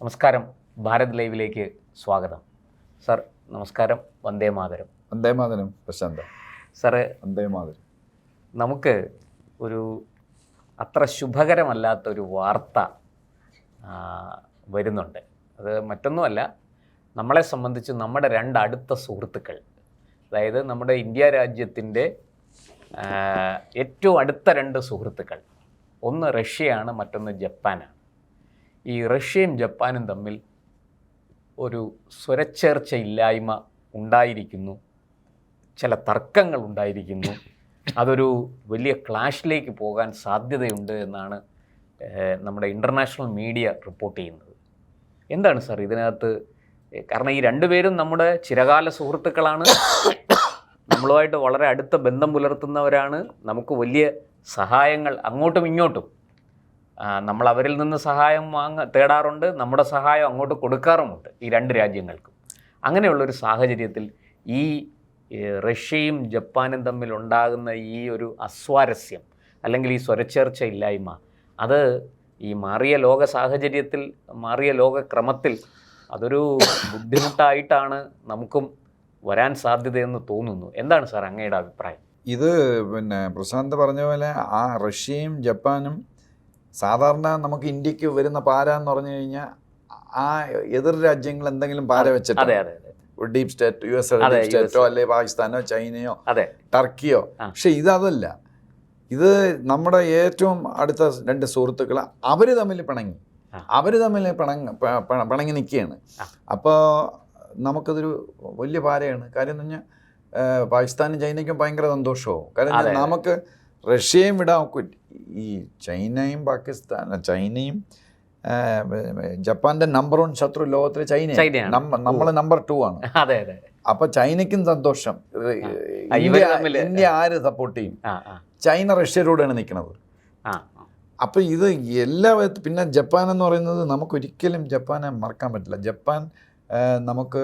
നമസ്കാരം, ഭാരത് ലൈവിലേക്ക് സ്വാഗതം. സർ നമസ്കാരം. വന്ദേ മാതരം. വന്ദേ മാതരം പ്രശാന്ത. സാറ്, വന്ദേ മാതരം. നമുക്ക് ഒരു അത്ര ശുഭകരമല്ലാത്തൊരു വാർത്ത വരുന്നുണ്ട്. അത് മറ്റൊന്നുമല്ല, നമ്മളെ സംബന്ധിച്ച് നമ്മുടെ രണ്ട് അടുത്ത സുഹൃത്തുക്കൾ, അതായത് നമ്മുടെ ഇന്ത്യ രാജ്യത്തിൻ്റെ ഏറ്റവും അടുത്ത രണ്ട് സുഹൃത്തുക്കൾ, ഒന്ന് റഷ്യയാണ്, മറ്റൊന്ന് ജപ്പാനാണ്. ഈ റഷ്യയും ജപ്പാനും തമ്മിൽ ഒരു സ്വരച്ചേർച്ചയില്ലായ്മ ഉണ്ടായിരിക്കുന്നു, ചില തർക്കങ്ങൾ ഉണ്ടായിരിക്കുന്നു. അതൊരു വലിയ ക്ലാഷിലേക്ക് പോകാൻ സാധ്യതയുണ്ട് എന്നാണ് നമ്മുടെ ഇൻ്റർനാഷണൽ മീഡിയ റിപ്പോർട്ട് ചെയ്യുന്നത്. എന്താണ് സാർ ഇതിനകത്ത്? കാരണം ഈ രണ്ടുപേരും നമ്മുടെ ചിരകാല സുഹൃത്തുക്കളാണ്, നമ്മളുമായിട്ട് വളരെ അടുത്ത ബന്ധം പുലർത്തുന്നവരാണ്. നമുക്ക് വലിയ സഹായങ്ങൾ അങ്ങോട്ടും ഇങ്ങോട്ടും നമ്മൾ അവരിൽ നിന്ന് സഹായം തേടാറുണ്ട്, നമ്മുടെ സഹായം അങ്ങോട്ട് കൊടുക്കാറുമുണ്ട് ഈ രണ്ട് രാജ്യങ്ങൾക്കും. അങ്ങനെയുള്ളൊരു സാഹചര്യത്തിൽ ഈ റഷ്യയും ജപ്പാനും തമ്മിലുണ്ടാകുന്ന ഈ ഒരു അസ്വാരസ്യം അല്ലെങ്കിൽ ഈ സ്വരച്ചേർച്ച ഇല്ലായ്മ, അത് ഈ മാറിയ ലോക സാഹചര്യത്തിൽ, മാറിയ ലോകക്രമത്തിൽ അതൊരു ബുദ്ധിമുട്ടായിട്ടാണ് നമുക്കും വരാൻ സാധ്യതയെന്ന് തോന്നുന്നു. എന്താണ് സാർ അങ്ങയുടെ അഭിപ്രായം? ഇത് പ്രശാന്ത് പറഞ്ഞ പോലെ ആ റഷ്യയും ജപ്പാനും സാധാരണ നമുക്ക് ഇന്ത്യക്ക് വരുന്ന പാര എന്ന് പറഞ്ഞു കഴിഞ്ഞാൽ ആ എതിർ രാജ്യങ്ങൾ എന്തെങ്കിലും പാര വെച്ചിട്ട്, ഡീപ് സ്റ്റേറ്റ്, US ഡീപ് സ്റ്റേറ്റോ അല്ലെങ്കിൽ പാകിസ്ഥാനോ ചൈനയോ ടർക്കിയോ. പക്ഷെ ഇതല്ല, ഇത് നമ്മുടെ ഏറ്റവും അടുത്ത രണ്ട് സുഹൃത്തുക്കൾ, അവർ തമ്മിൽ പിണങ്ങി നിൽക്കുകയാണ്. അപ്പോൾ നമുക്കതൊരു വലിയ പാരയാണ്. കാര്യം എന്ന് പറഞ്ഞാൽ പാകിസ്ഥാനും ചൈനയ്ക്കും ഭയങ്കര സന്തോഷവും. കാര്യം നമുക്ക് റഷ്യയും വിടാൻ, ഈ ചൈനയും ചൈനയും ജപ്പാന്റെ നമ്പർ 1 ശത്രു ലോകത്തിലെ ചൈനയാണ്. നമ്മൾ നമ്പർ 2 ആണ്. അപ്പൊ ചൈനയ്ക്കും സന്തോഷം. ഇന്ത്യ ആര് സപ്പോർട്ട് ചെയ്യും? ചൈന റഷ്യയിലൂടെയാണ് നിൽക്കുന്നത്. അപ്പൊ ഇത് എല്ലാ വിധത്തിൽ, പിന്നെ ജപ്പാൻ എന്ന് പറയുന്നത് നമുക്കൊരിക്കലും ജപ്പാനെ മറക്കാൻ പറ്റില്ല. ജപ്പാൻ നമുക്ക്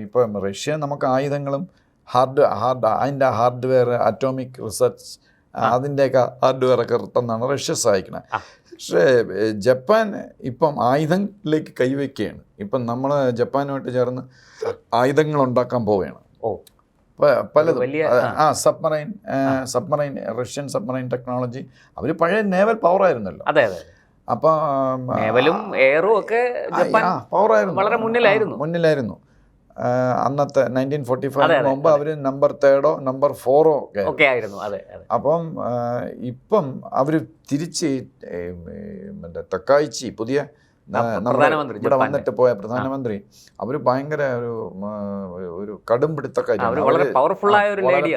ഇപ്പം റഷ്യ നമുക്ക് ആയുധങ്ങളും അതിൻ്റെ ഹാർഡ്വെയർ, അറ്റോമിക് റിസർച്ച്, അതിൻ്റെയൊക്കെ ഹാർഡ്വെയറൊക്കെ തന്നാണ് റഷ്യ സഹായിക്കുന്നത്. പക്ഷേ ജപ്പാൻ ഇപ്പം ആയുധങ്ങളിലേക്ക് കൈവയ്ക്കുകയാണ്. ഇപ്പം നമ്മൾ ജപ്പാനുമായിട്ട് ചേർന്ന് ആയുധങ്ങൾ ഉണ്ടാക്കാൻ പോവുകയാണ്. പലതും സബ്മറൈൻ റഷ്യൻ സബ്മറൈൻ ടെക്നോളജി. അവർ പഴയ നേവൽ പവർ ആയിരുന്നല്ലോ. അപ്പം നേവലും എയറും ഒക്കെ പവറായിരുന്നു, വളരെ മുന്നിലായിരുന്നു. അന്നത്തെ 1945 മുമ്പ് അവർ നമ്പർ 3 നമ്പർ 4 ഒക്കെ ആയിരുന്നു. അപ്പം ഇപ്പം അവർ തിരിച്ച് തക്കായിച്ചി, പുതിയ ഇവിടെ വന്നിട്ട് പോയ പ്രധാനമന്ത്രി, അവർ ഭയങ്കര ഒരു കടും പിടുത്തക്കാരി, വളരെ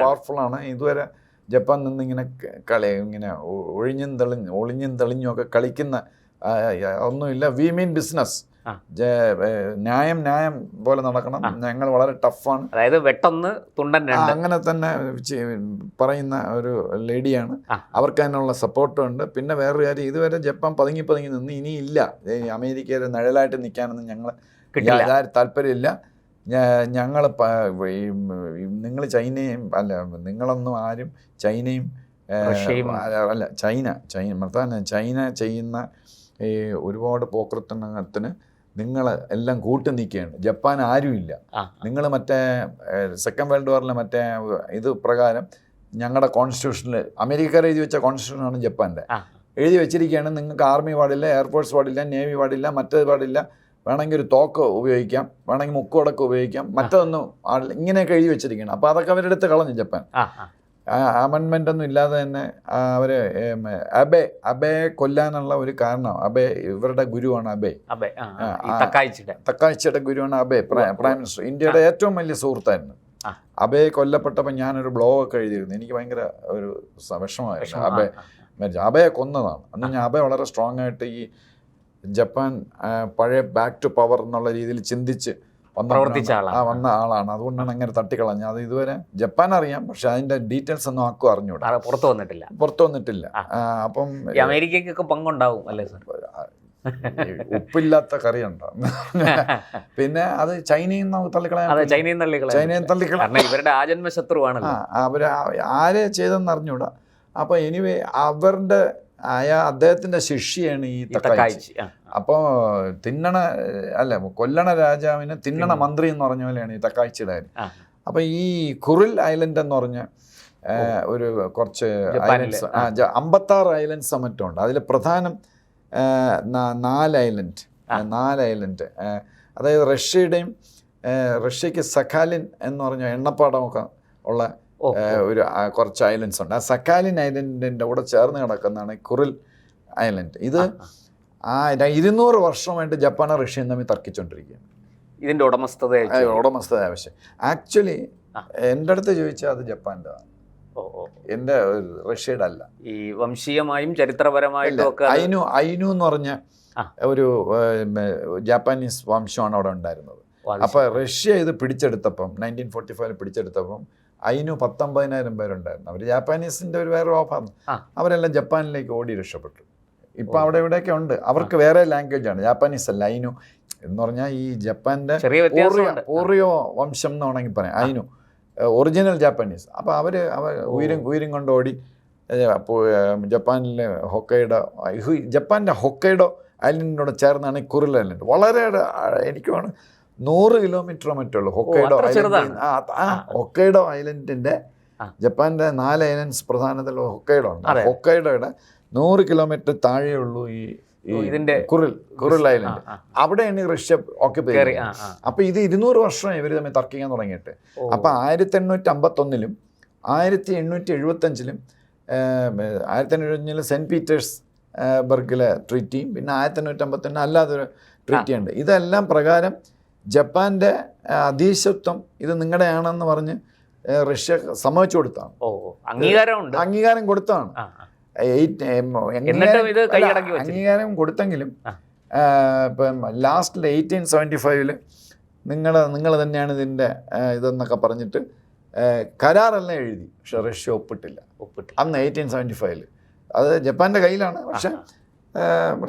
പവർഫുള്ളാണ്. ഇതുവരെ ജപ്പാൻ നിന്ന് ഇങ്ങനെ ഒളിഞ്ഞും തെളിഞ്ഞും ഒക്കെ കളിക്കുന്ന ഒന്നുമില്ല. വി മീൻ ബിസിനസ്, ന്യായം പോലെ നടക്കണം, ഞങ്ങൾ വളരെ ടഫാണ്, അതായത് വെട്ടൊന്ന് തുണ്ടൻ രണ്ട്, അങ്ങനെ തന്നെ പറയുന്ന ഒരു ലേഡിയാണ്. അവർക്ക് അതിനുള്ള സപ്പോർട്ടും ഉണ്ട്. പിന്നെ വേറൊരു കാര്യം, ഇതുവരെ ജപ്പാൻ പതുങ്ങി നിന്ന് ഇനിയില്ല അമേരിക്കയുടെ നിഴലായിട്ട് നിൽക്കാനൊന്നും ഞങ്ങൾ താല്പര്യമില്ല. ഞങ്ങൾ നിങ്ങൾ ചൈനയും നിങ്ങളൊന്നും ആരും ചൈനയും ചൈന ചെയ്യുന്ന ഈ ഒരുപാട് പോക്രത്തനത്തിന് നിങ്ങൾ എല്ലാം കൂട്ടി നിൽക്കുകയാണ്. ജപ്പാൻ ആരുമില്ല. നിങ്ങൾ മറ്റേ സെക്കൻഡ് വേൾഡ് വാറിലെ മറ്റേ ഇത് പ്രകാരം ഞങ്ങളുടെ കോൺസ്റ്റിറ്റ്യൂഷനിൽ, അമേരിക്കക്കാർ എഴുതി വെച്ച കോൺസ്റ്റിറ്റ്യൂഷനാണ് ജപ്പാൻ്റെ, എഴുതി വെച്ചിരിക്കുകയാണ്. നിങ്ങൾക്ക് ആർമി പാടില്ല, എയർഫോഴ്സ് പാടില്ല, നേവി പാടില്ല, മറ്റേത് പാടില്ല, വേണമെങ്കിൽ ഒരു തോക്ക് ഉപയോഗിക്കാം, വേണമെങ്കിൽ മുക്കുവടക്ക് ഉപയോഗിക്കാം, മറ്റൊന്നും ഇങ്ങനെയൊക്കെ എഴുതി വെച്ചിരിക്കുകയാണ്. അപ്പോൾ അതൊക്കെ അവരെടുത്ത് കളഞ്ഞു ജപ്പാൻ. അമെൻമെൻ്റ് ഒന്നും ഇല്ലാതെ തന്നെ അവർ അബയെ കൊല്ലാനുള്ള ഒരു കാരണം, ഇവരുടെ ഗുരുവാണ് തക്കായിച്ചിയുടെ ഗുരുവാണ് അബെ, പ്രൈം മിനിസ്റ്റർ, ഇന്ത്യയുടെ ഏറ്റവും വലിയ സുഹൃത്തായിരുന്നു. അബയെ കൊല്ലപ്പെട്ടപ്പോൾ ഞാനൊരു ബ്ലോഗൊക്കെ എഴുതിയിരുന്നു. എനിക്ക് ഭയങ്കര ഒരു വിഷമമായിരുന്നു. അബയെ കൊന്നതാണ്. അന്ന് ഞാൻ വളരെ സ്ട്രോങ് ആയിട്ട് ഈ ജപ്പാൻ പഴയ ബാക്ക് ടു പവർ എന്നുള്ള രീതിയിൽ ചിന്തിച്ച് വന്ന ആളാണ്. അതുകൊണ്ടാണ് അങ്ങനെ തട്ടിക്കളഞ്ഞത്. അത് ഇതുവരെ ജപ്പാൻ അറിയാം, പക്ഷെ അതിന്റെ ഡീറ്റെയിൽസ് ഒന്നും ആർക്കും അറിഞ്ഞൂടാ, പുറത്തു വന്നിട്ടില്ല. അപ്പം അമേരിക്കയ്ക്കൊക്കെ പങ്കുണ്ടാവും അല്ലേ സാർ? ഉപ്പില്ലാത്ത കറിയുണ്ടാവും. പിന്നെ അത് ചൈനയും തള്ളിക്കളയാൻ, ഇവരുടെ ആജന്മ ശത്രുവാണ്. അവര് ആരെ ചെയ്തെന്ന് അറിഞ്ഞൂടാ. അപ്പൊ എനിവേ അവരുടെ അദ്ദേഹത്തിന്റെ ശിഷ്യയാണ് ഈ തക്കായിച്ചി. അപ്പോൾ കൊല്ലണ രാജാവിന് തിന്നണ മന്ത്രി എന്ന് പറഞ്ഞ പോലെയാണ് ഈ തക്കായിച്ചിയുടെ കാര്യം. അപ്പൊ ഈ കുറിൽ ഐലൻഡ് എന്ന് പറഞ്ഞ ഒരു കുറച്ച് ഐലൻഡ്സ് 56 ഐലൻഡ്സ് മറ്റുണ്ട്. അതിൽ പ്രധാനം 4 ഐലൻഡ്, അതായത് റഷ്യക്ക് സഖാലിൻ എന്ന് പറഞ്ഞ എണ്ണപ്പാടമൊക്കെ ഉള്ള ഒരു കുറച്ച് ഐലൻഡ്സ് ഉണ്ട്. ആ സഖാലിൻ ഐലൻഡിൻ്റെ കൂടെ ചേർന്ന് കിടക്കുന്നതാണ് കുറിൽ ഐലൻഡ്. ഇത് 200 വർഷമായിട്ട് ജപ്പാനും റഷ്യയും തമ്മിൽ തർക്കിച്ചുകൊണ്ടിരിക്കുകയാണ് ഇതിൻ്റെ ഉടമസ്ഥത ആവശ്യം. ആക്ച്വലി എൻ്റെ അടുത്ത് ചോദിച്ചാൽ അത് ജപ്പാൻ്റെ ആണ്, എൻ്റെ റഷ്യയുടെ അല്ല. ഈ വംശീയമായും ചരിത്രപരമായിട്ടും ഒക്കെ ഐനു എന്ന് പറഞ്ഞ ഒരു ജാപ്പാനീസ് വംശമാണ് അവിടെ ഉണ്ടായിരുന്നത്. അപ്പോൾ റഷ്യ ഇത് പിടിച്ചെടുത്തപ്പം 1945 പിടിച്ചെടുത്തപ്പം ഐനു 19,000 പേരുണ്ടായിരുന്നു. അവർ ജാപ്പാനീസിൻ്റെ ഒരു വേറെ ഓഫാണ്. അവരെല്ലാം ജപ്പാനിലേക്ക് ഓടി രക്ഷപ്പെട്ടു. ഇപ്പം അവിടെ ഇവിടെയൊക്കെ ഉണ്ട്. അവർക്ക് വേറെ ലാംഗ്വേജാണ്, ജാപ്പാനീസ് അല്ല. ഐനു എന്ന് പറഞ്ഞാൽ ഈ ജപ്പാൻ്റെ പൂർവിക വംശം എന്ന് വേണമെങ്കിൽ പറയാം. ഐനു ഒറിജിനൽ ജാപ്പാനീസ്. അപ്പോൾ അവർ ഉയരും കൊണ്ട് ഓടി ജപ്പാനിലെ ജപ്പാൻ്റെ ഹൊക്കൈഡോ ഐലൻഡിനോട് ചേർന്നാണ് ഈ കുറിൽ ഐലൻഡ്. വളരെ എനിക്ക് വേണം 100 കിലോമീറ്റർ മറ്റുള്ളൂ ഹൊക്കൈഡോ ഐലൻഡ്. ഹൊക്കൈഡോ ഐലൻഡിൻ്റെ ജപ്പാൻ്റെ 4 ഐലൻഡ്സ് പ്രധാനത്തിലുള്ള ഹൊക്കൈഡോ ഉണ്ട്. ഹൊക്കൈഡോയുടെ 100 കിലോമീറ്റർ താഴെയുള്ളൂ ഈ ഇതിന്റെ കുറിൽ ഐലൻഡ്. അവിടെയാണ് റഷ്യ ഓക്യുപ്പൈ ചെയ്തത്. അപ്പൊ ഇത് 200 വർഷം ഇവർ തമ്മിൽ തർക്കിക്കാൻ തുടങ്ങിയിട്ട്. അപ്പൊ 1851 1875 1875 സെന്റ് പീറ്റേഴ്സ് ബർഗിലെ ട്രീറ്റിയും പിന്നെ 1851 അല്ലാതൊരു ട്രീറ്റിയുണ്ട്. ഇതെല്ലാം പ്രകാരം ജപ്പാന്റെ അധീശത്വം ഇത് നിങ്ങളുടെയാണെന്ന് പറഞ്ഞ് റഷ്യ സമ്മതിച്ചു കൊടുത്താണ്, അംഗീകാരം കൊടുത്താണ്. അംഗീകാരം കൊടുത്തെങ്കിലും ഇപ്പം ലാസ്റ്റിൽ 1875 നിങ്ങൾ തന്നെയാണ് ഇതിൻ്റെ ഇതെന്നൊക്കെ പറഞ്ഞിട്ട് കരാറെല്ലാം എഴുതി. പക്ഷെ റഷ്യ ഒപ്പിട്ടില്ല അന്ന് 1875. അത് ജപ്പാന്റെ കയ്യിലാണ്, പക്ഷെ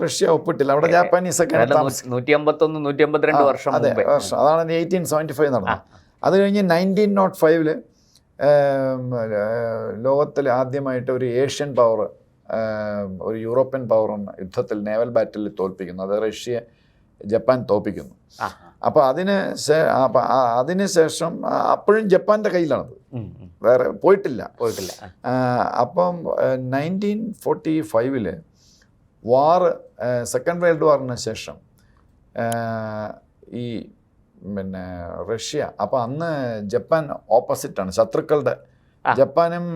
റഷ്യ ഒപ്പിട്ടില്ല. അവിടെ ജാപ്പാനീസൊക്കെ 151-152 വർഷം. അതാണ് 1875 നടന്നത്. അത് കഴിഞ്ഞ് 1905 ലോകത്തിൽ ആദ്യമായിട്ട് ഒരു ഏഷ്യൻ പവർ ഒരു യൂറോപ്യൻ പവർ യുദ്ധത്തിൽ നേവൽ ബാറ്റിൽ തോൽപ്പിക്കുന്നു. അത് റഷ്യ ജപ്പാൻ തോൽപ്പിക്കുന്നു. അപ്പോൾ അതിന് ശേഷം അപ്പോഴും ജപ്പാൻ്റെ കയ്യിലാണത്, വേറെ പോയിട്ടില്ല. അപ്പം 1945 സെക്കൻഡ് വേൾഡ് വാറിന് ശേഷം ഈ പിന്നെ റഷ്യ, അപ്പോൾ അന്ന് ജപ്പാൻ ഓപ്പോസിറ്റാണ്, ശത്രുക്കളുടെ ജപ്പാനും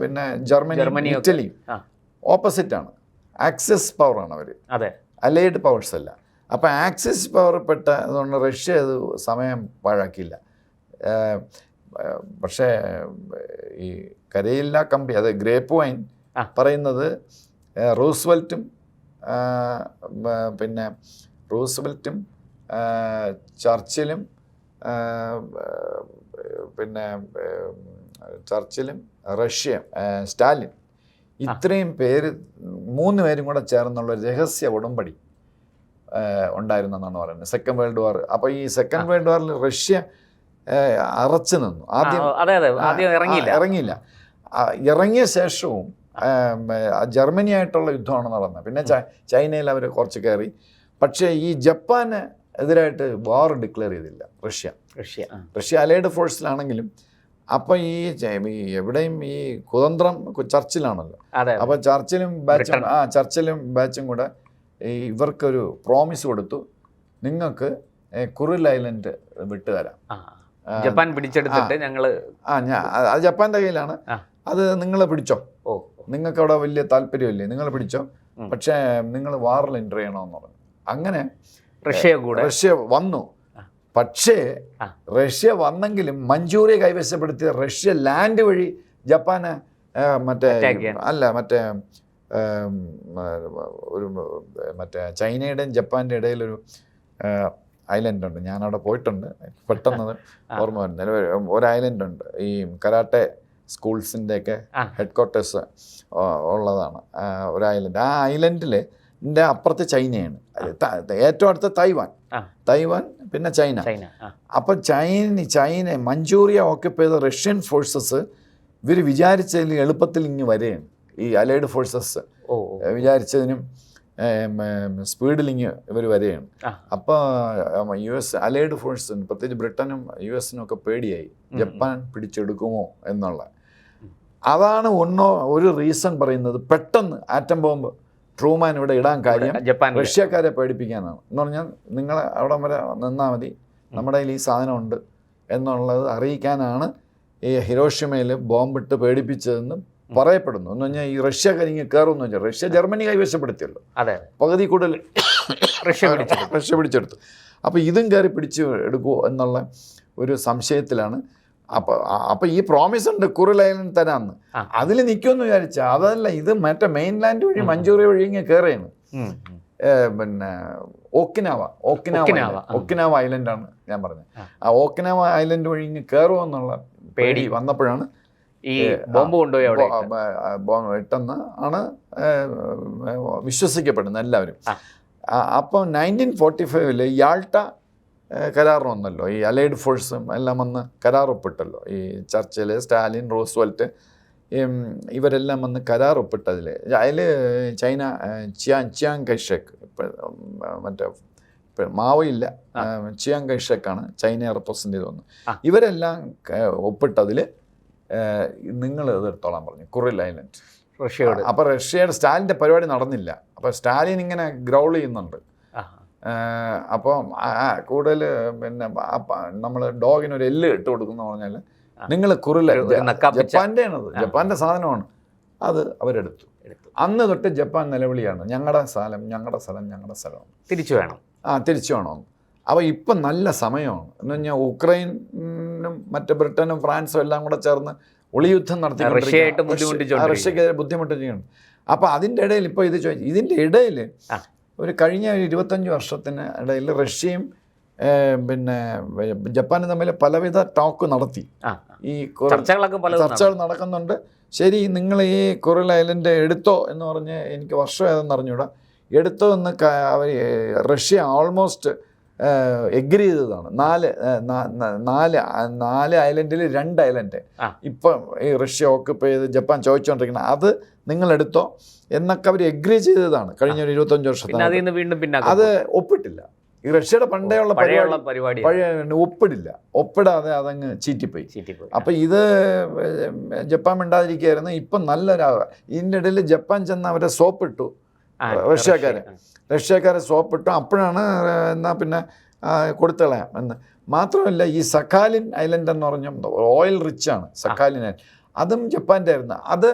പിന്നെ ജർമ്മനി ഇറ്റലിയും ഓപ്പോസിറ്റാണ്. ആക്സിസ് പവറാണ് അവർ, അലൈഡ് പവേഴ്സ് അല്ല. അപ്പോൾ ആക്സിസ് പവർ പെട്ട അതുകൊണ്ട് റഷ്യ അത് സമയം പാഴാക്കിയില്ല. പക്ഷേ ഈ കരയില്ല കമ്പി, അത് ഗ്രേപ്പ് വൈൻ പറയുന്നത് റൂസ്വെൽറ്റും ചർച്ചിലും റഷ്യ സ്റ്റാലിൻ ഇത്രയും പേര് 3 പേരും കൂടെ ചേർന്നുള്ള രഹസ്യ ഉടമ്പടി ഉണ്ടായിരുന്നെന്നാണ് പറയുന്നത് സെക്കൻഡ് വേൾഡ് വാർ. അപ്പോൾ ഈ സെക്കൻഡ് വേൾഡ് വാറിൽ റഷ്യ അറച്ചു നിന്നു. ആദ്യം ഇറങ്ങിയില്ല. ഇറങ്ങിയ ശേഷവും ജർമ്മനിയായിട്ടുള്ള യുദ്ധമാണ് നടന്നത്. പിന്നെ ചൈനയിൽ അവർ കുറച്ച് കയറി. പക്ഷേ ഈ ജപ്പാന് എതിരായിട്ട് വാർ ഡിക്ലെയർ ചെയ്തില്ല റഷ്യ അലൈഡ് ഫോഴ്സിലാണെങ്കിലും. അപ്പം ഈ എവിടെയും ഈ കുതന്ത്രം ചർച്ചിലാണല്ലോ. അപ്പോൾ ചർച്ചിലും ബാച്ചും കൂടെ ഇവർക്കൊരു പ്രോമിസ് കൊടുത്തു, നിങ്ങൾക്ക് കുറിൽ ഐലൻഡ് വിട്ടുതരാം. ജപ്പാൻ പിടിച്ചെടുത്തിട്ട് അത് ജപ്പാന്റെ കയ്യിലാണ്, അത് നിങ്ങൾ പിടിച്ചോ, നിങ്ങൾക്ക് അവിടെ വലിയ താല്പര്യമില്ലേ, നിങ്ങൾ പിടിച്ചോ, പക്ഷേ നിങ്ങൾ വാറിൽ എൻ്റർ ചെയ്യണമെന്ന് പറഞ്ഞു. അങ്ങനെ റഷ്യ വന്നു. പക്ഷേ റഷ്യ വന്നെങ്കിലും മഞ്ചൂരിയ കൈവശപ്പെടുത്തിയ റഷ്യ ലാൻഡ് വഴി ജപ്പാന് മറ്റേ ചൈനയുടെയും ജപ്പാൻ്റെ ഇടയിലൊരു ഐലൻഡ് ഉണ്ട്. ഞാനവിടെ പോയിട്ടുണ്ട്, പെട്ടെന്ന് ഓർമ്മ വരുന്നത് ഒരു ഐലൻഡ് ഉണ്ട്. ഈ കരാട്ടെ സ്കൂൾസിൻ്റെയൊക്കെ ഹെഡ് ക്വാർട്ടേഴ്സ് ഉള്ളതാണ് ഒരു ഐലൻഡ്. ആ ഐലൻഡിൽ അപ്പുറത്ത് ചൈനയാണ്, ഏറ്റവും അടുത്ത തൈവാൻ പിന്നെ ചൈന. അപ്പം മഞ്ചൂരിയ ഓക്യുപ്പൈ ചെയ്ത റഷ്യൻ ഫോഴ്സസ് ഇവർ വിചാരിച്ചതിൽ എളുപ്പത്തിൽ ഇങ്ങ് വരികയാണ്. ഈ അലൈഡ് ഫോഴ്സസ് വിചാരിച്ചതിനും സ്പീഡിലിങ് ഇവർ വരികയാണ്. അപ്പോൾ US അലൈഡ് ഫോഴ്സിന്, പ്രത്യേകിച്ച് ബ്രിട്ടനും US ഒക്കെ പേടിയായി ജപ്പാൻ പിടിച്ചെടുക്കുമോ എന്നുള്ള. അതാണ് ഒരു റീസൺ പറയുന്നത്. പെട്ടെന്ന് ആറ്റം ബോംബ് ട്രൂമാൻ ഇവിടെ ഇടാൻ കാര്യം റഷ്യക്കാരെ പേടിപ്പിക്കാനാണ്. എന്ന് പറഞ്ഞാൽ നിങ്ങൾ അവിടെ വരെ നിന്നാൽ മതി, നമ്മുടെ കയ്യിൽ ഈ സാധനമുണ്ട് എന്നുള്ളത് അറിയിക്കാനാണ് ഈ ഹിരോഷിമയിൽ ബോംബിട്ട് പേടിപ്പിച്ചതെന്ന് പറയപ്പെടുന്നു. എന്ന് പറഞ്ഞാൽ ഈ റഷ്യ കരിഞ്ഞ് കയറുമെന്ന് വെച്ചാൽ റഷ്യ ജർമ്മനി കൈവശപ്പെടുത്തിയല്ലോ, പകുതി കൂടുതൽ റഷ്യ പിടിച്ചെടുത്തു. അപ്പോൾ ഇതും കയറി പിടിച്ച് എടുക്കുമോ എന്നുള്ള ഒരു സംശയത്തിലാണ്. അപ്പോൾ ഈ പ്രോമിസ് ഉണ്ട് കുറിൽ ഐലൻഡ് തരാമെന്ന്, അതിൽ നിൽക്കുമെന്ന് വിചാരിച്ചാൽ അതല്ല, ഇത് മറ്റേ മെയിൻലാൻഡ് വഴി മഞ്ചൂറിയ വഴി ഇങ്ങനെ കയറിയാണ്. പിന്നെ ഒക്കിനാവ ഐലൻഡാണ് ഞാൻ പറഞ്ഞത്. ആ ഒക്കിനാവ ഐലൻഡ് വഴി ഇങ്ങനെ കയറുമോ എന്നുള്ള പേടി വന്നപ്പോഴാണ് ഈ ബോംബ് കൊണ്ടുപോയി അവിടെ ഇട്ടെന്ന് ആണ് വിശ്വസിക്കപ്പെടുന്നത് എല്ലാവരും. അപ്പം 1945 യാൾട്ട കരാർ വന്നല്ലോ, ഈ അലൈഡ് ഫോഴ്സും എല്ലാം വന്ന് കരാർ ഒപ്പിട്ടല്ലോ. ഈ ചർച്ചിൽ സ്റ്റാലിൻ, റൂസ്വെൽറ്റ് ഇവരെല്ലാം വന്ന് കരാർ ഒപ്പിട്ടതിൽ ചൈന ചിയാങ് കൈഷക്, മറ്റേ മാവോയില്ല, ചിയാങ് കൈഷക്കാണ് ചൈനയെ റെപ്രസെൻ്റ് ചെയ്ത് വന്നത്. ഇവരെല്ലാം ഒപ്പിട്ടതിൽ നിങ്ങൾ എതിർത്തോളാൻ പറഞ്ഞു കുറിൽ ഐലൻഡ് റഷ്യയോട്. അപ്പോൾ റഷ്യയുടെ സ്റ്റാലിൻ്റെ പരിപാടി നടന്നില്ല. അപ്പോൾ സ്റ്റാലിൻ ഇങ്ങനെ ഗ്രൗൾ ചെയ്യുന്നുണ്ട്. അപ്പോൾ കൂടുതൽ പിന്നെ നമ്മൾ ഡോഗിനൊരു എല്ല് ഇട്ട് കൊടുക്കുന്ന പറഞ്ഞാൽ നിങ്ങൾ കുറിൽ ജപ്പാൻ്റെ ആണത്, ജപ്പാൻ്റെ സാധനമാണ്, അത് അവരെടുത്തു. അന്ന് തൊട്ട് ജപ്പാൻ നിലവിളിയാണ് ഞങ്ങളുടെ സ്ഥലം, ഞങ്ങളുടെ സ്ഥലം, ഞങ്ങളുടെ സ്ഥലമാണ്, തിരിച്ചു വേണം, തിരിച്ചു വേണമെന്ന്. അപ്പോൾ ഇപ്പം നല്ല സമയമാണ്. എന്ന് പറഞ്ഞാൽ ഉക്രൈനും മറ്റ് ബ്രിട്ടനും ഫ്രാൻസും എല്ലാം കൂടെ ചേർന്ന് ഒളിയുദ്ധം നടത്തി റഷ്യക്കെതിരെ ബുദ്ധിമുട്ടിരിക്കുകയാണ്. അപ്പോൾ അതിൻ്റെ ഇടയിൽ ഇപ്പോൾ ഇത് ചോദിച്ചു, ഇതിൻ്റെ ഇടയിൽ ഒരു കഴിഞ്ഞ 25 വർഷത്തിന് ഇടയിൽ റഷ്യയും പിന്നെ ജപ്പാനും തമ്മിൽ പലവിധ ടോക്ക് നടത്തി. ഈ ചർച്ചകൾ നടക്കുന്നുണ്ട്. ശരി, നിങ്ങൾ ഈ കുറിൽ ഐലൻഡ് എടുത്തോ എന്ന് പറഞ്ഞ് എനിക്ക് വർഷം ഏതെന്ന് അറിഞ്ഞൂടാ, എടുത്തോ എന്ന് അവർ റഷ്യ ഓൾമോസ്റ്റ് എഗ്രി ചെയ്തതാണ്. 4 ഐലൻഡിൽ 2 ഐലൻഡ് ഇപ്പം ഈ റഷ്യ ഓക്കുപ്പൈ ചെയ്ത് ജപ്പാൻ ചോദിച്ചുകൊണ്ടിരിക്കുന്നത്, അത് നിങ്ങളെടുത്തോ എന്നൊക്കെ അവർ എഗ്രി ചെയ്തതാണ് കഴിഞ്ഞ ഒരു 25 വർഷത്തിന്. അത് ഒപ്പിട്ടില്ല. ഈ റഷ്യയുടെ പണ്ടേയുള്ള പരിപാടി ഒപ്പിടാതെ അതങ്ങ് ചീറ്റിപ്പോയി. അപ്പം ഇത് ജപ്പാൻ മിണ്ടാതിരിക്കുകയായിരുന്നു. ഇപ്പം നല്ലൊരാവുക. ഇതിൻ്റെ ഇടയിൽ ജപ്പാൻ ചെന്ന് അവരെ സോപ്പിട്ടു, റഷ്യക്കാരെ സോപ്പിട്ടു. അപ്പോഴാണ് എന്നാൽ പിന്നെ കൊടുത്തളയാം എന്ന്. മാത്രമല്ല ഈ സഖാലിൻ ഐലൻഡ് എന്ന് പറഞ്ഞ ഓയിൽ റിച്ചാണ് സഖാലിൻ ഐലൻഡ്, അതും ജപ്പാൻ്റെ ആയിരുന്നു. അത്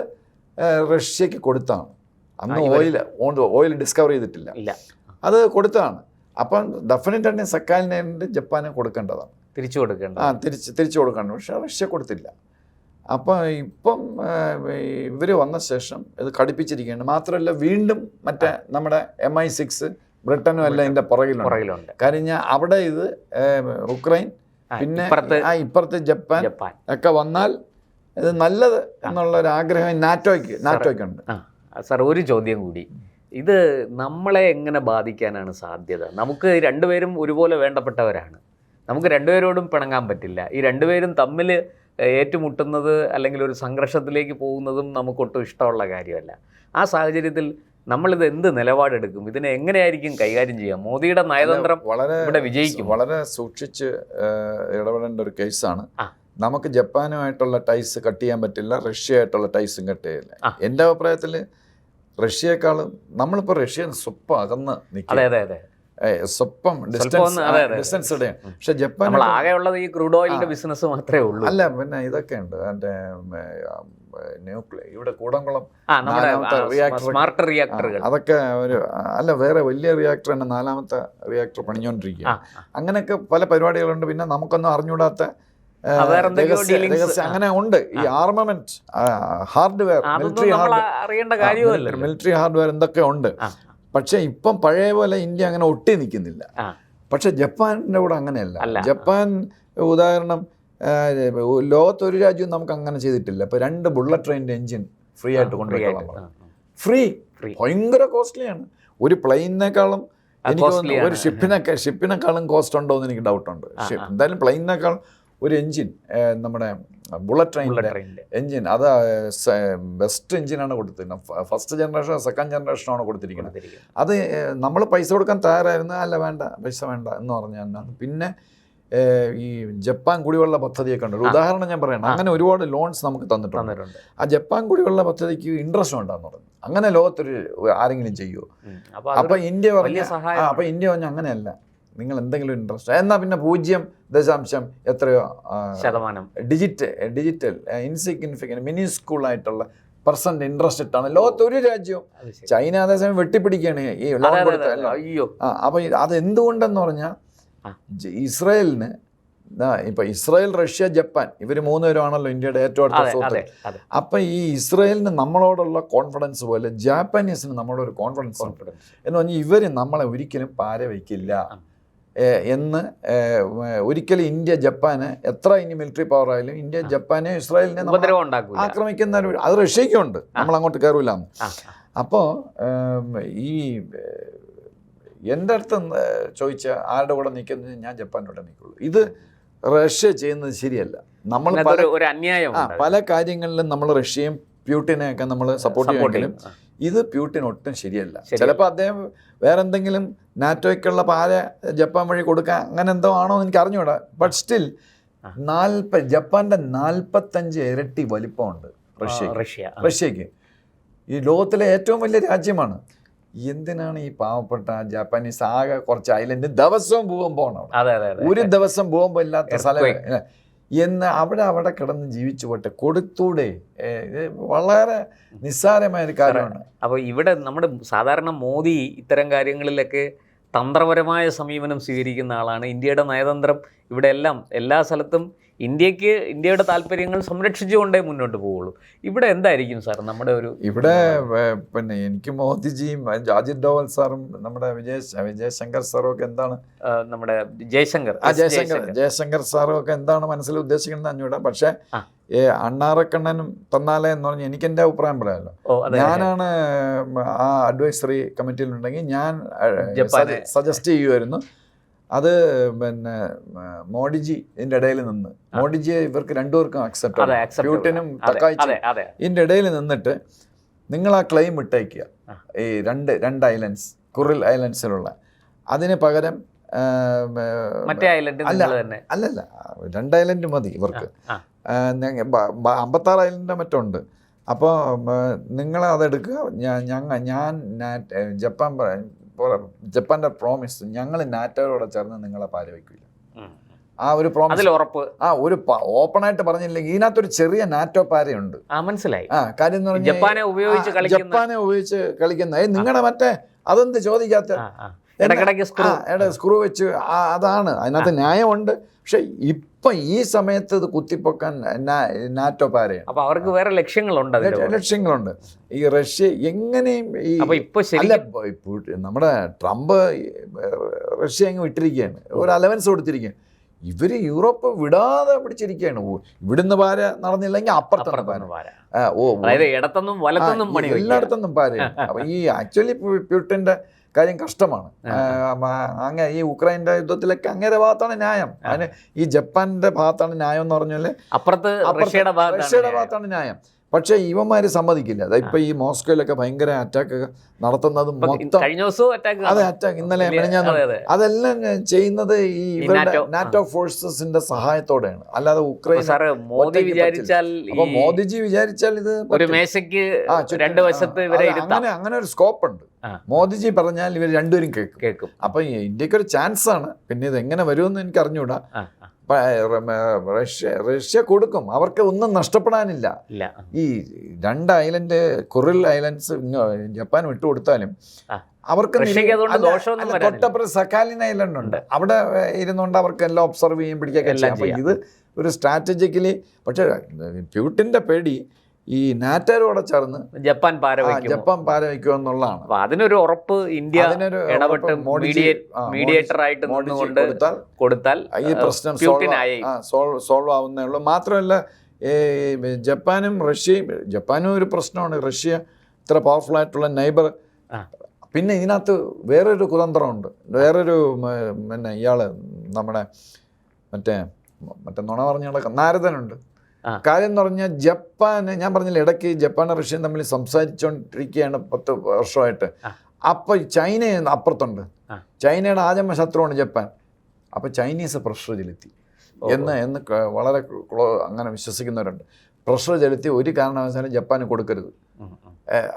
റഷ്യക്ക് കൊടുത്താണ്. അന്ന് ഓയിൽ ഡിസ്കവർ ചെയ്തിട്ടില്ല, അത് കൊടുത്തതാണ്. അപ്പം ഡെഫിനറ്റായിട്ട് സഖാലിൻ ഐലൻഡ് ജപ്പാന് കൊടുക്കേണ്ടതാണ്, തിരിച്ചു കൊടുക്കേണ്ടത്. പക്ഷേ റഷ്യ കൊടുത്തില്ല. അപ്പം ഇപ്പം ഇവർ വന്ന ശേഷം ഇത് കടുപ്പിച്ചിരിക്കുകയാണ്. മാത്രമല്ല വീണ്ടും മറ്റേ നമ്മുടെ MI6 ബ്രിട്ടനും എല്ലാം ഇതിൻ്റെ പുറകിലുണ്ട്. കാര്യം അവിടെ ഇത് ഉക്രൈൻ പിന്നെ ഇപ്പുറത്ത് ജപ്പാൻ ഒക്കെ വന്നാൽ ഇത് നല്ലത് എന്നുള്ളൊരാഗ്രഹം നാറ്റോയ്ക്കുണ്ട്. സാർ, ഒരു ചോദ്യം കൂടി. ഇത് നമ്മളെ എങ്ങനെ ബാധിക്കാനാണ് സാധ്യത? നമുക്ക് രണ്ടുപേരും ഒരുപോലെ വേണ്ടപ്പെട്ടവരാണ്, നമുക്ക് രണ്ടുപേരോടും പിണങ്ങാൻ പറ്റില്ല. ഈ രണ്ടുപേരും തമ്മിൽ ഏറ്റുമുട്ടുന്നത് അല്ലെങ്കിൽ ഒരു സംഘർഷത്തിലേക്ക് പോകുന്നതും നമുക്കൊട്ടും ഇഷ്ടമുള്ള കാര്യമല്ല. ആ സാഹചര്യത്തിൽ നമ്മളിത് എന്ത് നിലപാടെടുക്കും? ഇതിനെ എങ്ങനെയായിരിക്കും കൈകാര്യം ചെയ്യുക? മോദിയുടെ നയതന്ത്രം ഇവിടെ വിജയിക്കും? വളരെ സൂക്ഷിച്ച് ഇടപെടേണ്ട ഒരു കേസാണ്. നമുക്ക് ജപ്പാനുമായിട്ടുള്ള ടൈസ് കട്ട് ചെയ്യാൻ പറ്റില്ല, റഷ്യയായിട്ടുള്ള ടൈസും കട്ട് ചെയ്യില്ല. എൻ്റെ അഭിപ്രായത്തിൽ റഷ്യയെക്കാളും നമ്മളിപ്പോൾ റഷ്യ സ്വപ്പം അകന്ന് നിൽക്കും, സ്വപ്പം ഡിസ്റ്റൻസ് ഇടയാണ്. പക്ഷെ ജപ്പാൻ ആകെയുള്ളത് ഈ ക്രൂഡ് ഓയിലിന്റെ ബിസിനസ് മാത്രമേ ഉള്ളൂ. അല്ല, പിന്നെ ഇതൊക്കെ ഉണ്ട്. എൻ്റെ ന്യൂക്ലിയർ ഇവിടെ കൂടംകുളം സ്മാർട്ട് റിയാക്ടറുകൾ, അതൊക്കെ ഒരു അല്ല വേറെ വലിയ റിയാക്ടർ തന്നെ 4ാമത്തെ റിയാക്ടർ പണിഞ്ഞുകൊണ്ടിരിക്കുക. അങ്ങനെയൊക്കെ പല പരിപാടികളുണ്ട്. പിന്നെ നമുക്കൊന്നും അറിഞ്ഞൂടാത്ത അങ്ങനെ ഉണ്ട്. ഈ ആർമമെന്റ്, ഹാർഡ്വെയർ, മിലിറ്ററി ഹാർഡ്വെയർ എന്തൊക്കെ ഉണ്ട്. പക്ഷെ ഇപ്പം പഴയ പോലെ ഇന്ത്യ അങ്ങനെ ഒട്ടി നിൽക്കുന്നില്ല. പക്ഷെ ജപ്പാനിൻ്റെ കൂടെ അങ്ങനെയല്ല. ജപ്പാൻ ഉദാഹരണം ലോകത്തൊരു രാജ്യവും നമുക്ക് അങ്ങനെ ചെയ്തിട്ടില്ല. ഇപ്പോൾ 2 ബുള്ളറ്റ് ട്രെയിനിൻ്റെ എഞ്ചിൻ ഫ്രീ ആയിട്ട് കൊണ്ടുപോയിക്കോളാം. ഫ്രീ, ഭയങ്കര കോസ്റ്റ്ലിയാണ്. ഒരു പ്ലെയിനേക്കാളും എനിക്ക് തോന്നുന്നു ഒരു ഷിപ്പിനേക്കാളും കോസ്റ്റ് ഉണ്ടോ എന്ന് എനിക്ക് ഡൗട്ടുണ്ട്. എന്തായാലും പ്ലെയിനേക്കാൾ ഒരു എൻജിൻ, നമ്മുടെ ബുള്ളറ്റ് ട്രെയിനിൻ്റെ എൻജിൻ, അത് ബെസ്റ്റ് എൻജിനാണ് കൊടുത്തിരിക്കുന്നത്. ഫസ്റ്റ് ജനറേഷനോ സെക്കൻഡ് ജനറേഷനോ ആണ് കൊടുത്തിരിക്കുന്നത്. അത് നമ്മൾ പൈസ കൊടുക്കാൻ തയ്യാറായിരുന്നു. അല്ല, വേണ്ട, പൈസ വേണ്ട എന്ന് പറഞ്ഞാൽ. പിന്നെ ഈ ജപ്പാൻ കുടിവെള്ള പദ്ധതിയൊക്കെ ഉണ്ട്. ഒരു ഉദാഹരണം ഞാൻ പറയണം. അങ്ങനെ ഒരുപാട് ലോൺസ് നമുക്ക് തന്നിട്ടുണ്ട്. ആ ജപ്പാൻ കുടിവെള്ള പദ്ധതിക്ക് ഇൻട്രസ്റ്റ് ഉണ്ടാന്ന് പറഞ്ഞു. അങ്ങനെ ലോകത്തൊരു ആരെങ്കിലും ചെയ്യുമോ? അപ്പൊ ഇന്ത്യ പറഞ്ഞു, അപ്പൊ ഇന്ത്യ പറഞ്ഞു അങ്ങനെയല്ല, നിങ്ങൾ എന്തെങ്കിലും ഇൻട്രസ്റ്റ് എന്നാൽ പിന്നെ 0. എത്രയോ ശതമാനം ഡിജിറ്റൽ ഇൻസിഗ്നിഫിക്കൻറ്റ് മിനിസ്കൂളായിട്ടുള്ള % ഇൻട്രസ്റ്റ് ഇട്ടാണ് ലോകത്ത് ഒരു രാജ്യവും. ചൈന അതേസമയം വെട്ടിപ്പിടിക്കുകയാണ് ഈ ലോൺ കൊടുത്ത. അപ്പൊ അത് എന്തുകൊണ്ടെന്ന് പറഞ്ഞാൽ ഇസ്രായേലിന്, ഇപ്പൊ ഇസ്രായേൽ, റഷ്യ, ജപ്പാൻ, ഇവർ 3 പേരുമാണല്ലോ ഇന്ത്യയുടെ ഏറ്റവും അടുത്ത സുഹൃത്തുക്കൾ. അപ്പൊ ഈ ഇസ്രായേലിന് നമ്മളോടുള്ള കോൺഫിഡൻസ് പോലെ ജാപ്പാനീസിന് നമ്മളോട് ഒരു കോൺഫിഡൻസ് എന്ന് പറഞ്ഞാൽ ഇവര് നമ്മളെ ഒരിക്കലും പാര വയ്ക്കില്ല എന്ന്. ഒരിക്കലും ഇന്ത്യ ജപ്പാന് എത്ര ഇനി മിലിറ്ററി പവർ ആയാലും ഇന്ത്യ ജപ്പാനെ ഇസ്രായേലിനെ ആക്രമിക്കുന്ന അത് റഷ്യക്കുണ്ട്, നമ്മൾ അങ്ങോട്ട് കയറൂല. അപ്പോൾ ഈ എൻ്റെ അടുത്ത് ചോദിച്ച ആരുടെ കൂടെ നിൽക്കുന്നത്, ഞാൻ ജപ്പാൻ്റെ കൂടെ നിൽക്കുള്ളൂ. ഇത് റഷ്യ ചെയ്യുന്നത് ശരിയല്ല. നമ്മൾ പല കാര്യങ്ങളിലും നമ്മൾ റഷ്യയും പ്യൂട്ടിനെയൊക്കെ നമ്മൾ സപ്പോർട്ട് ചെയ്യുമെങ്കിലും ഇത് പ്യൂട്ടിൻ ഒട്ടും ശരിയല്ല. ചിലപ്പോൾ അദ്ദേഹം വേറെ എന്തെങ്കിലും നാറ്റോയ്ക്കുള്ള പാര ജപ്പാൻ വഴി കൊടുക്കാൻ അങ്ങനെ എന്തോ ആണോ എന്ന് എനിക്ക് അറിഞ്ഞൂടാ. ബട്ട് സ്റ്റിൽ ജപ്പാന്റെ 45 ഇരട്ടി വലിപ്പമുണ്ട് റഷ്യക്ക്. ഈ ലോകത്തിലെ ഏറ്റവും വലിയ രാജ്യമാണ്. എന്തിനാണ് ഈ പാവപ്പെട്ട ജാപ്പാനീസ് ആകെ കുറച്ച് ഐലൻഡ് ദിവസവും ഭൂകമ്പം പോകണം, ഒരു ദിവസം ഭൂകമ്പം ഇല്ലാത്ത സ്ഥലം എന്ന് അവിടെ കിടന്ന് ജീവിച്ചു പോട്ടെ, കൊടുത്തൂടെ? വളരെ നിസ്സാരമായ ഒരു കാര്യമാണ്. അപ്പോൾ ഇവിടെ നമ്മുടെ സാധാരണ മോദി ഇത്തരം കാര്യങ്ങളിലൊക്കെ തന്ത്രപരമായ സമീപനം സ്വീകരിക്കുന്ന ആളാണ്. ഇന്ത്യയുടെ നയതന്ത്രം ഇവിടെ എല്ലാ സ്ഥലത്തും ഇന്ത്യയുടെ താല്പര്യങ്ങൾ സംരക്ഷിച്ചുകൊണ്ടേ മുന്നോട്ട് പോവുള്ളൂ. ഇവിടെ എന്തായിരിക്കും സാർ നമ്മുടെ ഒരു ഇവിടെ പിന്നെ എനിക്ക് മോദിജിയും അജിത് ഡോവൽ സാറും നമ്മുടെ വിജയശങ്കർ സാറും ഒക്കെ എന്താണ് നമ്മുടെ ജയശങ്കർ സാറും ഒക്കെ എന്താണ് മനസ്സിൽ ഉദ്ദേശിക്കുന്നത് അഞ്ഞൂടാ. പക്ഷെ അണ്ണാറക്കണ്ണനും തന്നാലേ എന്ന് പറഞ്ഞ് എനിക്ക് എൻ്റെ അഭിപ്രായം പറയാമല്ലോ. ഞാനാണ് ആ അഡ്വൈസറി കമ്മിറ്റിയിലുണ്ടെങ്കിൽ ഞാൻ സജസ്റ്റ് ചെയ്യുമായിരുന്നു. അത് പിന്നെ മോഡിജി ഇതിൻ്റെ ഇടയിൽ നിന്ന്, മോഡിജിയെ ഇവർക്ക് രണ്ടുപേർക്കും അക്സെപ്റ്റ്, പ്യൂട്ടിനും തക്കായ്ച്ചും ഇതിൻ്റെ ഇടയിൽ നിന്നിട്ട് നിങ്ങൾ ആ ക്ലെയിം ഇട്ടേക്കുക. ഈ രണ്ട് ഐലൻഡ്സ്, കുറിൽ ഐലൻഡ്സിലുള്ള, അതിന് പകരം അല്ലല്ല 2 ഐലൻഡ് മതി ഇവർക്ക്. 56 ഐലൻഡ് മറ്റുണ്ട്. അപ്പോൾ നിങ്ങൾ അതെടുക്കുക. ഞാൻ ജപ്പാന്റെ പ്രോമിസ്, ഞങ്ങൾ നാറ്റോയോടെ ചേർന്ന് നിങ്ങളെ പാര വയ്ക്കില്ല. ആ ഒരു പ്രോമിസ്, ഒരു ഓപ്പണായിട്ട് പറഞ്ഞില്ലെങ്കിൽ ഇതിനകത്തൊരു ചെറിയ നാറ്റോ പാരയുണ്ട്. മനസ്സിലായി. കാര്യം എന്ന് പറഞ്ഞാൽ ജപ്പാനെ ഉപയോഗിച്ച് കളിക്കുന്ന നിങ്ങളുടെ മറ്റേ അതെന്ത് ചോദിക്കാത്ത സ്ക്രൂ വെച്ച് അതാണ് അതിനകത്ത് ന്യായമുണ്ട്. പക്ഷെ ഇപ്പൊ ഈ സമയത്ത് ഇത് കുത്തിപ്പൊക്കാൻ നാറ്റോ പാരയാണ്. അപ്പൊ അവർക്ക് വേറെ ലക്ഷ്യങ്ങളുണ്ട്. ഈ റഷ്യ എങ്ങനെയും നമ്മുടെ ട്രംപ് റഷ്യ അങ്ങ് വിട്ടിരിക്കുകയാണ്, ഒരു അലവൻസ് കൊടുത്തിരിക്കുകയാണ്. ഇവര് യൂറോപ്പ് വിടാതെ പിടിച്ചിരിക്കുകയാണ്. ഇവിടുന്ന് പാര നടന്നില്ലെങ്കിൽ അപ്പുറത്താണ് പാര. എല്ലായിടത്തൊന്നും പാരയാണ്. അപ്പൊ ഈ ആക്ച്വലി പ്യൂട്ടിന്റെ കാര്യം കഷ്ടമാണ്. അങ്ങനെ ഈ ഉക്രൈൻ്റെ യുദ്ധത്തിലൊക്കെ അങ്ങേരെ ഭാഗത്താണ് ന്യായം. അതിന് ഈ ജപ്പാന്റെ ഭാഗത്താണ് ന്യായം എന്ന് പറഞ്ഞാല് അപ്പുറത്ത് റഷ്യയുടെ ഭാഗത്താണ് ന്യായം. പക്ഷെ ഇവന്മാര് സമ്മതിക്കില്ല. ഇപ്പൊ ഈ മോസ്കോയിലൊക്കെ ഭയങ്കര അറ്റാക്ക് നടത്തുന്നത് ഇന്നലെ അതെല്ലാം ചെയ്യുന്നത് ഈ നാറ്റോ ഫോഴ്സസിന്റെ സഹായത്തോടെയാണ്, അല്ലാതെ ഉക്രൈൻ. മോദിജി വിചാരിച്ചാൽ ഇത് അങ്ങനെ ഒരു സ്കോപ്പ് ഉണ്ട്. മോദിജി പറഞ്ഞാൽ ഇവർ രണ്ടുപേരും കേൾക്കും. അപ്പൊ ഇന്ത്യക്ക് ഒരു ചാൻസ് ആണ്. പിന്നെ ഇത് എങ്ങനെ വരുമെന്ന് എനിക്ക് അറിഞ്ഞൂടാ. റഷ്യ കൊടുക്കും, അവർക്ക് ഒന്നും നഷ്ടപ്പെടാനില്ല. ഈ 2 ഐലൻഡ്, കുറിൽ ഐലൻഡ്സ് ജപ്പാൻ വിട്ടുകൊടുത്താലും അവർക്ക് തൊട്ടപ്പുറം സക്കാലിൻ ഐലൻഡ് ഉണ്ട്, അവിടെ ഇരുന്നുകൊണ്ട് അവർക്ക് എല്ലാം ഒബ്സർവ് ചെയ്യും, പിടിക്കുകയൊക്കെ ചെയ്യാം. അപ്പൊ ഇത് ഒരു സ്ട്രാറ്റജിക്കലി. പക്ഷെ പ്യൂട്ടിന്റെ പേടി ഈ നാറ്റോയോടെ ചേർന്ന് ജപ്പാൻ പാര വയ്ക്കുക എന്നുള്ളതാണ്. അതിനൊരു ഉറപ്പ് ഇന്ത്യ ഇടപെട്ട് മീഡിയേറ്റർ ആയിട്ട് കൊടുത്താൽ ഈ പ്രശ്നം സോൾവ് ആവുന്നേ ഉള്ളൂ. മാത്രമല്ല ജപ്പാനും ഒരു പ്രശ്നമാണ്. റഷ്യ ഇത്ര പവർഫുൾ ആയിട്ടുള്ള നൈബർ. പിന്നെ ഇതിനകത്ത് വേറൊരു കുതന്ത്രമുണ്ട്. വേറൊരു പിന്നെ ഇയാള് നമ്മുടെ മറ്റേ മറ്റേ നുണ പറഞ്ഞ നടക്കാം നാരദനുണ്ട്. കാര്യം എന്ന് പറഞ്ഞാൽ ജപ്പാന്, ഞാൻ പറഞ്ഞില്ല ഇടയ്ക്ക് ജപ്പാനും റഷ്യയും തമ്മിൽ സംസാരിച്ചുകൊണ്ടിരിക്കുകയാണ് 10 വർഷമായിട്ട്. അപ്പോൾ ചൈന അപ്പുറത്തുണ്ട്, ചൈനയുടെ ആജന്മ ശത്രുവാണ് ജപ്പാൻ. അപ്പോൾ ചൈനീസ് പ്രഷർ ചെലുത്തി എന്ന് വളരെ അങ്ങനെ വിശ്വസിക്കുന്നവരുണ്ട്. പ്രഷർ ചെലുത്തി ഒരു കാരണവശാലും ജപ്പാന് കൊടുക്കരുത്.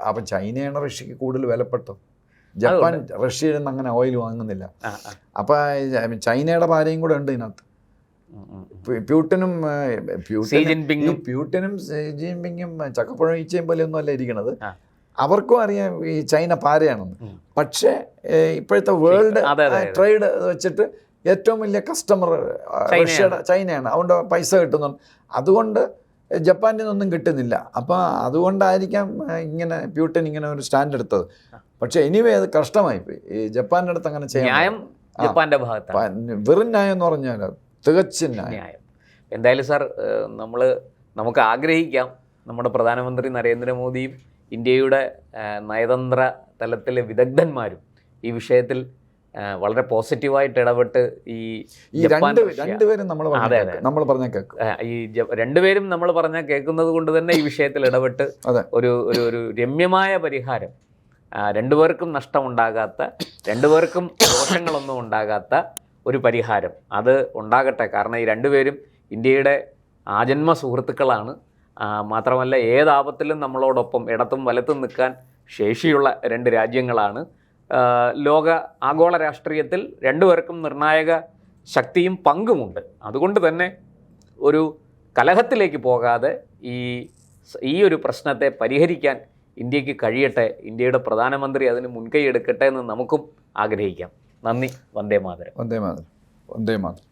അപ്പം ചൈനയാണ് റഷ്യക്ക് കൂടുതൽ വിലപ്പെട്ടത്. ജപ്പാൻ റഷ്യയിൽ നിന്ന് അങ്ങനെ ഓയിൽ വാങ്ങുന്നില്ല. അപ്പം ചൈനയുടെ ഭാര്യയും കൂടെ ഉണ്ട് ഇതിനകത്ത്. പ്യൂട്ടനും ഷീ ജിൻപിങ്ങും ചക്കപ്പഴം ഈച്ചയും പോലെ ഒന്നും അല്ല ഇരിക്കണത്. അവർക്കും അറിയാം ഈ ചൈന പാരയാണെന്ന്. പക്ഷേ ഇപ്പോഴത്തെ വേൾഡ് ട്രേഡ് വെച്ചിട്ട് ഏറ്റവും വലിയ കസ്റ്റമർ റഷ്യയുടെ ചൈനയാണ്. അതുകൊണ്ട് പൈസ കിട്ടുന്നുണ്ട്. അതുകൊണ്ട് ജപ്പാനിൽ നിന്നൊന്നും കിട്ടുന്നില്ല. അപ്പം അതുകൊണ്ടായിരിക്കാം ഇങ്ങനെ പ്യൂട്ടൻ ഇങ്ങനെ ഒരു സ്റ്റാൻഡ് എടുത്തത്. പക്ഷെ എനിവേ അത് കഷ്ടമായിപ്പോയി. ഈ ജപ്പാൻ്റെ അടുത്ത് അങ്ങനെ ചെയ്യാൻ വെറും ന്യായം എന്ന് പറഞ്ഞാൽ തികച്ചും ന്യായം. എന്തായാലും സാർ, നമുക്ക് ആഗ്രഹിക്കാം നമ്മുടെ പ്രധാനമന്ത്രി നരേന്ദ്രമോദിയും ഇന്ത്യയുടെ നയതന്ത്ര തലത്തിലെ വിദഗ്ധന്മാരും ഈ വിഷയത്തിൽ വളരെ പോസിറ്റീവായിട്ട് ഇടപെട്ട് ഈ രണ്ടുപേരും നമ്മൾ പറഞ്ഞാൽ കേൾക്കും. ഈ രണ്ടുപേരും നമ്മൾ പറഞ്ഞാൽ കേൾക്കുന്നത് കൊണ്ട് തന്നെ ഈ വിഷയത്തിൽ ഇടപെട്ട് ഒരു രമ്യമായ പരിഹാരം, രണ്ടുപേർക്കും നഷ്ടമുണ്ടാകാത്ത, രണ്ടുപേർക്കും ദോഷങ്ങളൊന്നും ഉണ്ടാകാത്ത ഒരു പരിഹാരം അത് ഉണ്ടാകട്ടെ. കാരണം ഈ രണ്ടുപേരും ഇന്ത്യയുടെ ആജന്മ സുഹൃത്തുക്കളാണ്. മാത്രമല്ല ഏതാപത്തിലും നമ്മളോടൊപ്പം ഇടത്തും വലത്തും നിൽക്കാൻ ശേഷിയുള്ള 2 രാജ്യങ്ങളാണ്. ലോക ആഗോള രാഷ്ട്രീയത്തിൽ രണ്ടുപേർക്കും നിർണായക ശക്തിയും പങ്കുമുണ്ട്. അതുകൊണ്ട് തന്നെ ഒരു കലഹത്തിലേക്ക് പോകാതെ ഈ ഒരു പ്രശ്നത്തെ പരിഹരിക്കാൻ ഇന്ത്യക്ക് കഴിയട്ടെ. ഇന്ത്യയുടെ പ്രധാനമന്ത്രി അതിന് മുൻകൈ എടുക്കട്ടെ എന്ന് നമുക്കും ആഗ്രഹിക്കാം. നന്ദി. വന്ദേ മാതരം. വന്ദേ മാതരം. വന്ദേ മാതരം.